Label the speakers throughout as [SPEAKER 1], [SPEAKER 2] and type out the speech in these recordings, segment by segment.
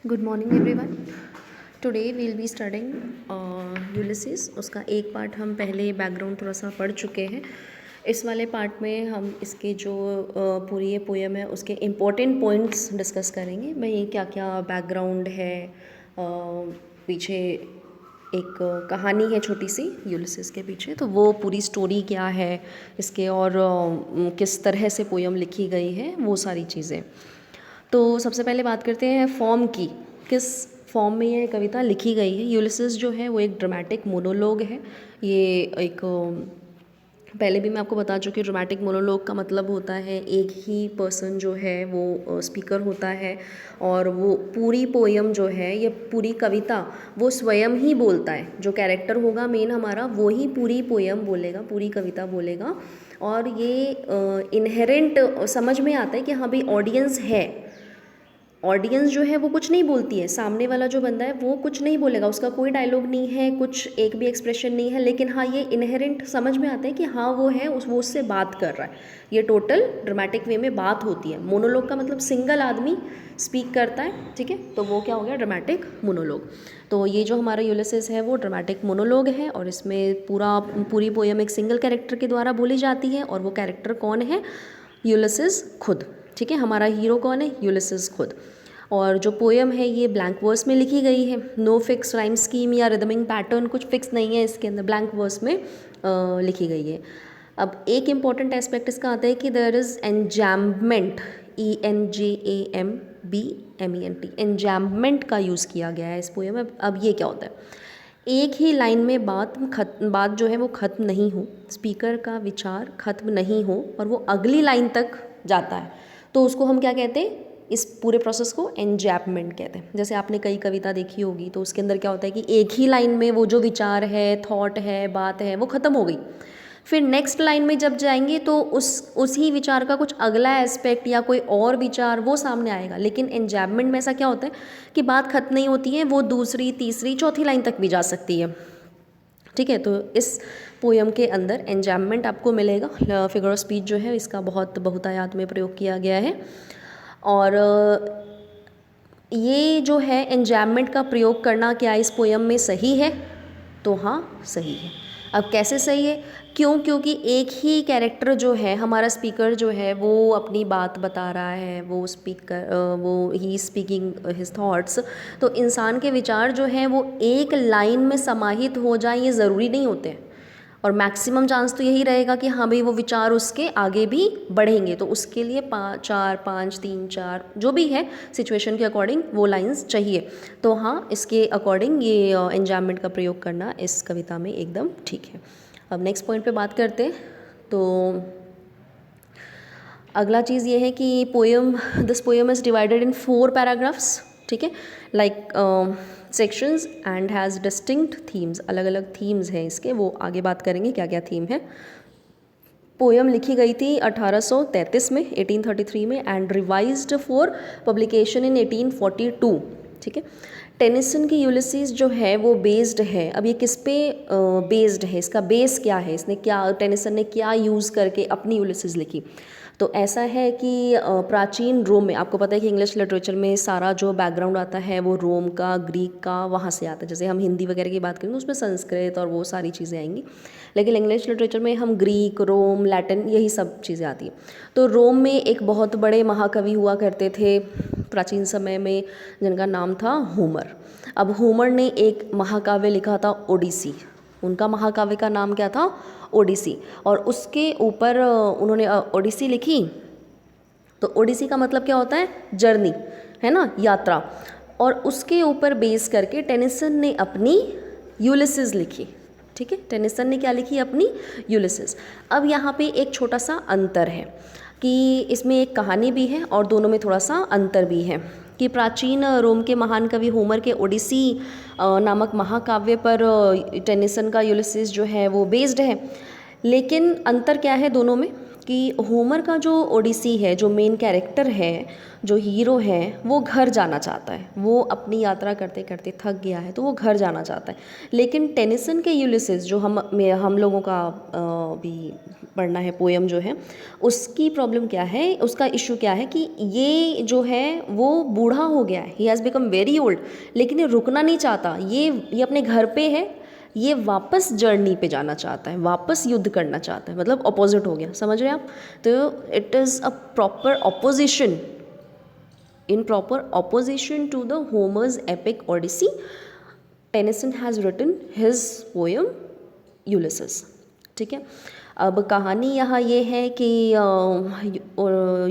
[SPEAKER 1] Good morning everyone. Today we will be studying Ulysses. उसका एक part हम पहले बैकग्राउंड थोड़ा सा पढ़ चुके हैं। इस वाले पार्ट में हम इसके जो पूरी ये पोएम है उसके इम्पोर्टेंट पॉइंट्स डिस्कस करेंगे। भाई क्या क्या बैकग्राउंड है, पीछे एक कहानी है छोटी सी यूलिसिस के पीछे, तो वो पूरी स्टोरी क्या है इसके, और किस तरह से पोएम लिखी गई है, वो सारी चीज़ें। तो सबसे पहले बात करते हैं फॉर्म की, किस फॉर्म में ये कविता लिखी गई है। यूलिसिस जो है वो एक ड्रामेटिक मोनोलॉग है। ये एक पहले भी मैं आपको बता चुकी हूँ, ड्रामेटिक मोनोलॉग का मतलब होता है एक ही पर्सन जो है वो स्पीकर होता है, और वो पूरी पोयम जो है, ये पूरी कविता वो स्वयं ही बोलता है। जो कैरेक्टर होगा मेन हमारा, वो ही पूरी पोयम बोलेगा, पूरी कविता बोलेगा। और ये इनहेरेंट समझ में आता है कि हाँ भाई ऑडियंस है। ऑडियंस जो है वो कुछ नहीं बोलती है, सामने वाला जो बंदा है वो कुछ नहीं बोलेगा, उसका कोई डायलॉग नहीं है, कुछ एक भी एक्सप्रेशन नहीं है, लेकिन हाँ ये इनहेरेंट समझ में आता है कि हाँ वो है, वो उससे बात कर रहा है। ये टोटल ड्रामेटिक वे में बात होती है। मोनोलॉग का मतलब सिंगल आदमी स्पीक करता है, ठीक है, तो वो क्या हो गया, ड्रामेटिक मोनोलॉग। तो ये जो हमारा यूलिसिस है वो ड्रामेटिक मोनोलॉग है, और इसमें पूरी पोयम एक सिंगल कैरेक्टर के द्वारा बोली जाती है। और वो कैरेक्टर कौन है? यूलिसिस खुद, ठीक है। हमारा हीरो कौन है? यूलिसिस खुद। और जो पोएम है ये ब्लैंक वर्स में लिखी गई है। नो फिक्स राइम स्कीम या रिदमिंग पैटर्न, कुछ फिक्स नहीं है इसके अंदर, ब्लैंक वर्स में लिखी गई है। अब एक इम्पॉर्टेंट एस्पेक्ट इसका आता है कि देयर इज़ एंजैम्बमेंट, ENJAMBMENT, एंजैम्बमेंट का यूज़ किया गया है इस पोएम में। अब ये क्या होता है? एक ही लाइन में बात जो है वो ख़त्म नहीं हो, स्पीकर का विचार ख़त्म नहीं हो, और वो अगली लाइन तक जाता है, तो उसको हम क्या कहते हैं? इस पूरे प्रोसेस को एंजैम्बमेंट कहते हैं। जैसे आपने कई कविता देखी होगी, तो उसके अंदर क्या होता है कि एक ही लाइन में वो जो विचार है, थॉट है, बात है, वो ख़त्म हो गई। फिर नेक्स्ट लाइन में जब जाएंगे तो उसी विचार का कुछ अगला एस्पेक्ट या कोई और विचार वो सामने आएगा। लेकिन एंजैम्बमेंट में ऐसा क्या होता है कि बात खत्म नहीं होती है, वो दूसरी, तीसरी, चौथी लाइन तक भी जा सकती है, ठीक है। तो इस पोयम के अंदर एंजैम्बमेंट आपको मिलेगा। फिगर ऑफ स्पीच जो है इसका बहुत बहुतायत में प्रयोग किया गया है। और ये जो है एंजैम्बमेंट का प्रयोग करना क्या इस पोयम में सही है? तो हाँ, सही है। अब कैसे सही है? क्यों? क्योंकि एक ही कैरेक्टर जो है, हमारा स्पीकर जो है, वो अपनी बात बता रहा है, वो ही स्पीकिंग हिज थॉट्स। तो इंसान के विचार जो हैं वो एक लाइन में समाहित हो जाए, ये ज़रूरी नहीं होते हैं। और मैक्सिमम चांस तो यही रहेगा कि हाँ भाई वो विचार उसके आगे भी बढ़ेंगे, तो उसके लिए 5, 4, 3, 4 जो भी है सिचुएशन के अकॉर्डिंग वो लाइंस चाहिए। तो हाँ, इसके अकॉर्डिंग ये एंजैम्बमेंट का प्रयोग करना इस कविता में एकदम ठीक है। अब नेक्स्ट पॉइंट पे बात करते हैं। तो अगला चीज़ ये है कि this poem is divided in 4 paragraphs, ठीक है, like sections and has distinct themes. अलग अलग थीम्स हैं इसके, वो आगे बात करेंगे क्या क्या थीम है। पोएम लिखी गई थी 1833 में, 1833 में, and revised for publication in 1842, ठीक है। टेनिसन की यूलिसिस जो है वो बेस्ड है। अब ये किस पे बेस्ड है? इसका बेस क्या है? टेनिसन ने क्या यूज़ करके अपनी यूलिसिस लिखी? तो ऐसा है कि प्राचीन रोम में, आपको पता है कि इंग्लिश लिटरेचर में सारा जो बैकग्राउंड आता है वो रोम का, ग्रीक का, वहाँ से आता है। जैसे हम हिंदी वगैरह की बात करें तो उसमें संस्कृत और वो सारी चीज़ें आएंगी, लेकिन इंग्लिश लिटरेचर में हम ग्रीक, रोम, लैटिन, यही सब चीज़ें आती हैं। तो रोम में एक बहुत बड़े महाकवि हुआ करते थे प्राचीन समय में, जिनका नाम था होमर। अब होमर ने एक महाकाव्य लिखा था, ओडिसी। उनका महाकाव्य का नाम क्या था? ओडिसी। और उसके ऊपर उन्होंने ओडिसी लिखी। तो ओडिसी का मतलब क्या होता है? जर्नी, है ना, यात्रा। और उसके ऊपर बेस करके टेनिसन ने अपनी यूलिसिस लिखी, ठीक है। टेनिसन ने क्या लिखी? अपनी यूलिसिस। अब यहाँ पे एक छोटा सा अंतर है कि इसमें एक कहानी भी है और दोनों में थोड़ा सा अंतर भी है कि प्राचीन रोम के महान कवि होमर के ओडिसी नामक महाकाव्य पर टेनिसन का यूलिसिस जो है वो बेस्ड है। लेकिन अंतर क्या है दोनों में कि होमर का जो ओडिसी है, जो मेन कैरेक्टर है, जो हीरो है, वो घर जाना चाहता है। वो अपनी यात्रा करते करते थक गया है, तो वो घर जाना चाहता है। लेकिन टेनिसन के यूलिसिस जो हम लोगों का भी पढ़ना है पोयम जो है, उसकी प्रॉब्लम क्या है, उसका इशू क्या है कि ये जो है वो बूढ़ा हो गया है, he has become very old, लेकिन ये रुकना नहीं चाहता, ये अपने घर पे है, ये वापस जर्नी पे जाना चाहता है, वापस युद्ध करना चाहता है, मतलब अपोजिट हो गया, समझ रहे हैं आप। तो it is a proper opposition, in proper opposition to the Homer's epic Odyssey, Tennyson has written his poem Ulysses। ठीक है, अब कहानी यहाँ ये है कि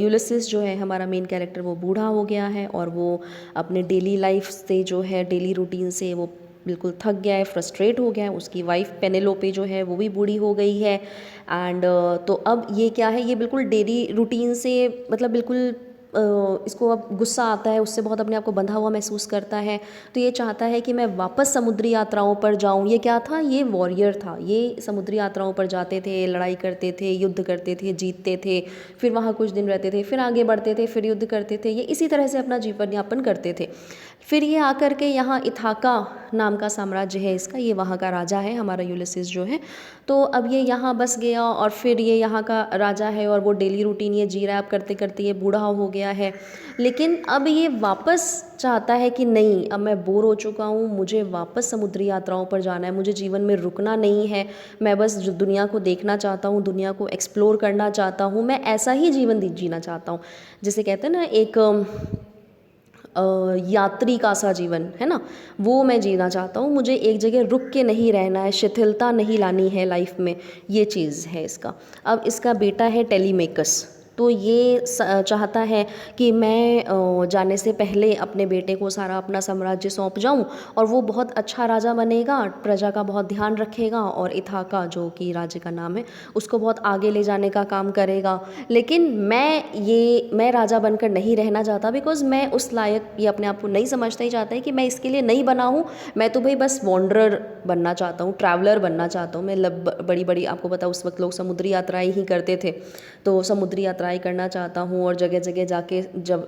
[SPEAKER 1] यूलिसिस जो है हमारा मेन कैरेक्टर, वो बूढ़ा हो गया है और वो अपने डेली लाइफ से जो है, डेली रूटीन से वो बिल्कुल थक गया है, फ्रस्ट्रेट हो गया है। उसकी वाइफ पेनेलोपे जो है वो भी बूढ़ी हो गई है। एंड तो अब ये क्या है, ये बिल्कुल डेली रूटीन से मतलब बिल्कुल इसको अब गुस्सा आता है, उससे बहुत अपने आप को बंधा हुआ महसूस करता है। तो ये चाहता है कि मैं वापस समुद्री यात्राओं पर जाऊं। ये क्या था, ये वॉरियर था, ये समुद्री यात्राओं पर जाते थे, लड़ाई करते थे, युद्ध करते थे, जीतते थे, फिर वहाँ कुछ दिन रहते थे, फिर आगे बढ़ते थे, फिर युद्ध करते थे। ये इसी तरह से अपना जीवन यापन करते थे। फिर ये आकर के यहाँ इथाका नाम का साम्राज्य है इसका, ये वहाँ का राजा है हमारा यूलिसिस जो है। तो अब ये यहाँ बस गया और फिर ये यहाँ का राजा है और वो डेली रूटीन ये जी रहा है। अब करते करते ये बूढ़ा हो गया है, लेकिन अब ये वापस चाहता है कि नहीं, अब मैं बोर हो चुका हूँ, मुझे वापस समुद्री यात्राओं पर जाना है, मुझे जीवन में रुकना नहीं है, मैं बस दुनिया को देखना चाहता हूँ, दुनिया को एक्सप्लोर करना चाहता हूँ, मैं ऐसा ही जीवन जीना चाहता हूँ। जिसे कहते हैं ना एक यात्री का सा जीवन है ना, वो मैं जीना चाहता हूँ। मुझे एक जगह रुक के नहीं रहना है, शिथिलता नहीं लानी है लाइफ में, ये चीज़ है इसका। अब इसका बेटा है टेलीमेकस, तो ये चाहता है कि मैं जाने से पहले अपने बेटे को सारा अपना साम्राज्य सौंप जाऊं और वो बहुत अच्छा राजा बनेगा, प्रजा का बहुत ध्यान रखेगा और इथाका जो कि राज्य का नाम है उसको बहुत आगे ले जाने का काम करेगा। लेकिन मैं राजा बनकर नहीं रहना चाहता, बिकॉज़ मैं उस लायक ये अपने आप को नहीं समझता, ही चाहता है कि मैं इसके लिए नहीं बना हूँ। मैं तो भाई बस वॉन्डरर बनना चाहता हूँ, ट्रैवलर बनना चाहता हूँ। मैं बड़ी बड़ी, आपको पता उस वक्त लोग समुद्री यात्राएँ ही करते थे, तो समुद्री यात्राएँ करना चाहता हूँ और जगह जगह जाके जब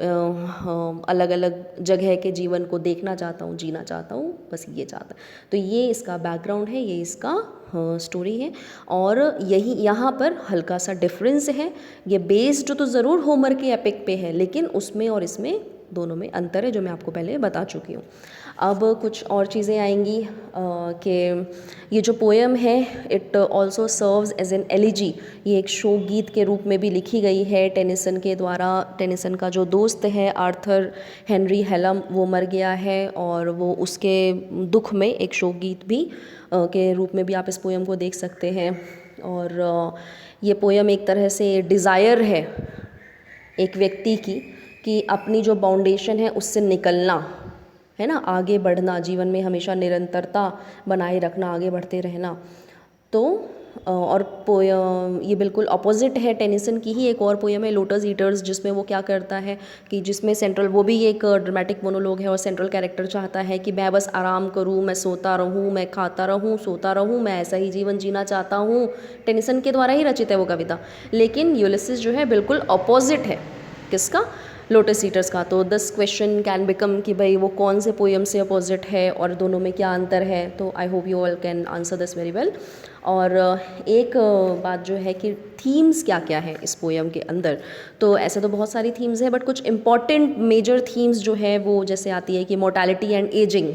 [SPEAKER 1] अलग अलग जगह के जीवन को देखना चाहता हूँ, जीना चाहता हूँ, बस ये चाहता। तो ये इसका बैकग्राउंड है, ये इसका स्टोरी है। और यही यहाँ पर हल्का सा डिफरेंस है, ये बेस्ड तो ज़रूर होमर के एपिक पे है, लेकिन उसमें और इसमें दोनों में अंतर है जो मैं आपको पहले बता चुकी हूँ। अब कुछ और चीज़ें आएंगी कि ये जो पोएम है it also serves as an elegy, ये एक शोक गीत के रूप में भी लिखी गई है टेनिसन के द्वारा। टेनिसन का जो दोस्त है आर्थर हेनरी हेलम, वो मर गया है और वो उसके दुख में एक शोक गीत भी के रूप में भी आप इस पोएम को देख सकते हैं। और ये पोएम एक तरह से डिज़ायर है एक व्यक्ति की कि अपनी जो बाउंडेशन है उससे निकलना है ना, आगे बढ़ना, जीवन में हमेशा निरंतरता बनाए रखना, आगे बढ़ते रहना। तो और पोयम ये बिल्कुल अपोजिट है टेनिसन की ही एक और पोयम है लोटस ईटर्स, जिसमें वो क्या करता है कि जिसमें सेंट्रल, वो भी एक ड्रामेटिक मोनोलॉग है और सेंट्रल कैरेक्टर चाहता है कि मैं बस आराम करूँ, मैं सोता रहूँ, मैं खाता रहूँ, सोता रहूँ, मैं ऐसा ही जीवन जीना चाहता हूँ। टेनिसन के द्वारा ही रचित है वो कविता। लेकिन यूलिसिस जो है बिल्कुल अपोजिट है, किसका, लोटस ईटर्स का। तो दिस क्वेश्चन कैन बिकम कि भाई वो कौन से पोएम से अपोजिट है और दोनों में क्या अंतर है। तो I hope you all can answer this very well. और एक बात जो है कि थीम्स क्या क्या है इस पोएम के अंदर, तो ऐसे तो बहुत सारी थीम्स है, बट कुछ इंपॉर्टेंट मेजर थीम्स जो है वो जैसे आती है कि mortality and ageing.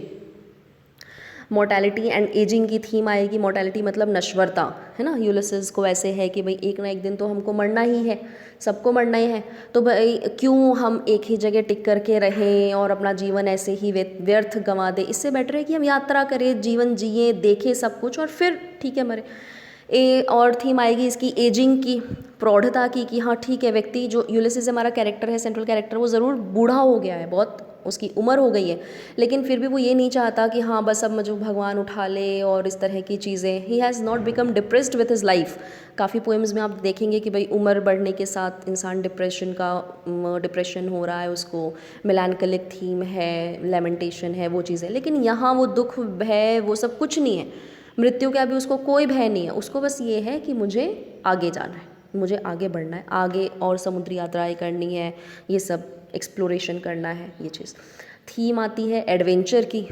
[SPEAKER 1] Mortality and ageing की थीम आएगी। मोर्टैलिटी मतलब नश्वरता, है ना। यूलिसिस को ऐसे है कि भाई एक ना एक दिन तो हमको मरना ही है, सबको मरना ही है, तो भाई क्यों हम एक ही जगह टिक करके रहें और अपना जीवन ऐसे ही व्यर्थ गंवा दे। इससे बेटर है कि हम यात्रा करें, जीवन जिए, देखें सब कुछ और फिर ठीक है मरे। और थीम आएगी इसकी एजिंग की, प्रौढ़ता की, कि हाँ ठीक है, व्यक्ति जो यूलिसिस हमारा कैरेक्टर है, सेंट्रल कैरेक्टर, वो ज़रूर बूढ़ा हो गया है, बहुत उसकी उम्र हो गई है, लेकिन फिर भी वो ये नहीं चाहता कि हाँ बस अब मुझे भगवान उठा ले और इस तरह की चीज़ें। He has not become depressed with his life. काफ़ी पोएम्स में आप देखेंगे कि भाई उम्र बढ़ने के साथ इंसान डिप्रेशन हो रहा है, उसको मेलानकलिक थीम है, लेमेंटेशन है, वो चीज़ें। लेकिन यहाँ वो दुख, भय, वो सब कुछ नहीं है। मृत्यु का भी उसको कोई भय नहीं है, उसको बस ये है कि मुझे आगे जाना है, मुझे आगे बढ़ना है, आगे और समुद्री यात्राएं करनी है, ये सब एक्सप्लोरेशन करना है, ये चीज़। थीम आती है एडवेंचर की,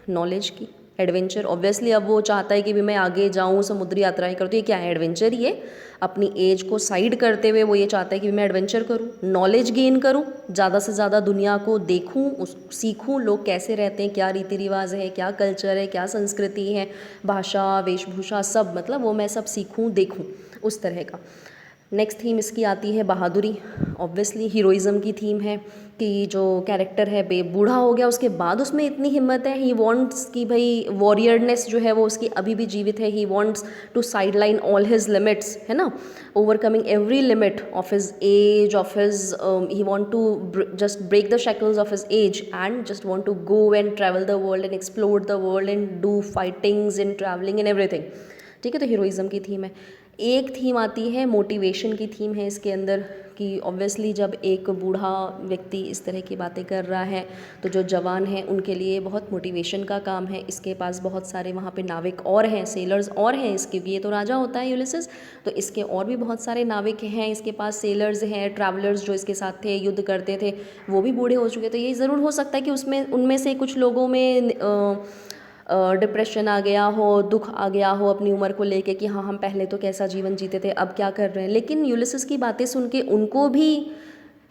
[SPEAKER 1] नॉलेज की, एडवेंचर ऑब्वियसली अब वो चाहता है कि भी मैं आगे जाऊँ, समुद्री यात्राएं करूँ, तो ये क्या है, एडवेंचर ही है। अपनी एज को साइड करते हुए वो ये चाहता है कि मैं एडवेंचर करूँ, नॉलेज गेन करूँ, ज़्यादा से ज़्यादा दुनिया को देखूँ, सीखूँ लोग कैसे रहते हैं, क्या रीति रिवाज है, क्या कल्चर है, क्या संस्कृति है, भाषा वेशभूषा सब, मतलब वो मैं सब सीखूँ देखूँ, उस तरह का। नेक्स्ट थीम इसकी आती है बहादुरी। ऑब्वियसली हीरोइज़म की थीम है कि जो कैरेक्टर है बे बूढ़ा हो गया, उसके बाद उसमें इतनी हिम्मत है, ही वांट्स कि भाई वॉरियरनेस जो है वो उसकी अभी भी जीवित है, he wants to sideline all his limits, है ना, overcoming every limit of his age, of his he want to just break the shackles of his age and just want to go and travel the world and explore the world and do fightings in traveling and everything. ठीक है, तो heroism की theme है। एक theme आती है motivation की theme है इसके अंदर कि ऑब्वियसली जब एक बूढ़ा व्यक्ति इस तरह की बातें कर रहा है तो जो जवान हैं उनके लिए बहुत मोटिवेशन का काम है। इसके पास बहुत सारे वहाँ पे नाविक और हैं, सेलर्स और हैं इसके, ये तो राजा होता है यूलिसिस, तो इसके और भी बहुत सारे नाविक हैं इसके पास, सेलर्स हैं, ट्रैवलर्स जो इसके साथ थे, युद्ध करते थे, वो भी बूढ़े हो चुके। तो ये ज़रूर हो सकता है कि उसमें उनमें से कुछ लोगों में डिप्रेशन आ गया हो, दुख आ गया हो अपनी उम्र को लेके कि हाँ हम पहले तो कैसा जीवन जीते थे, अब क्या कर रहे हैं। लेकिन यूलिसिस की बातें सुन के उनको भी,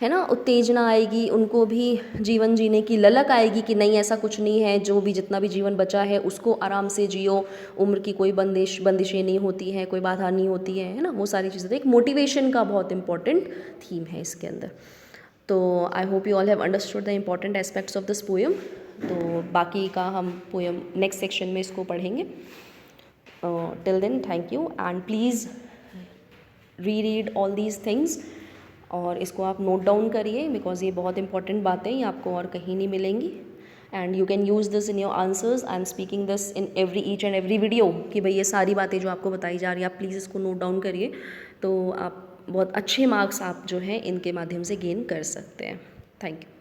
[SPEAKER 1] है ना, उत्तेजना आएगी, उनको भी जीवन जीने की ललक आएगी कि नहीं ऐसा कुछ नहीं है, जो भी जितना भी जीवन बचा है उसको आराम से जियो, उम्र की कोई बंदिशें नहीं होती हैं, कोई बाधा नहीं होती है ना, वो सारी चीज़ें। तो एक मोटिवेशन का बहुत इंपॉर्टेंट थीम है इसके अंदर। तो I hope you all have understood the important aspects of this poem. तो बाकी का हम पोएम नेक्स्ट सेक्शन में इसको पढ़ेंगे। Till then thank you and please re read all these things, और इसको आप नोट डाउन करिए बिकॉज ये बहुत इंपॉर्टेंट बातें, ये आपको और कहीं नहीं मिलेंगी। And you can use this in your answers. I am speaking this in each and every video कि भाई ये सारी बातें जो आपको बताई जा रही है आप प्लीज़ इसको नोट डाउन करिए, तो आप बहुत अच्छे मार्क्स आप जो हैं इनके माध्यम से गेन कर सकते हैं। Thank you.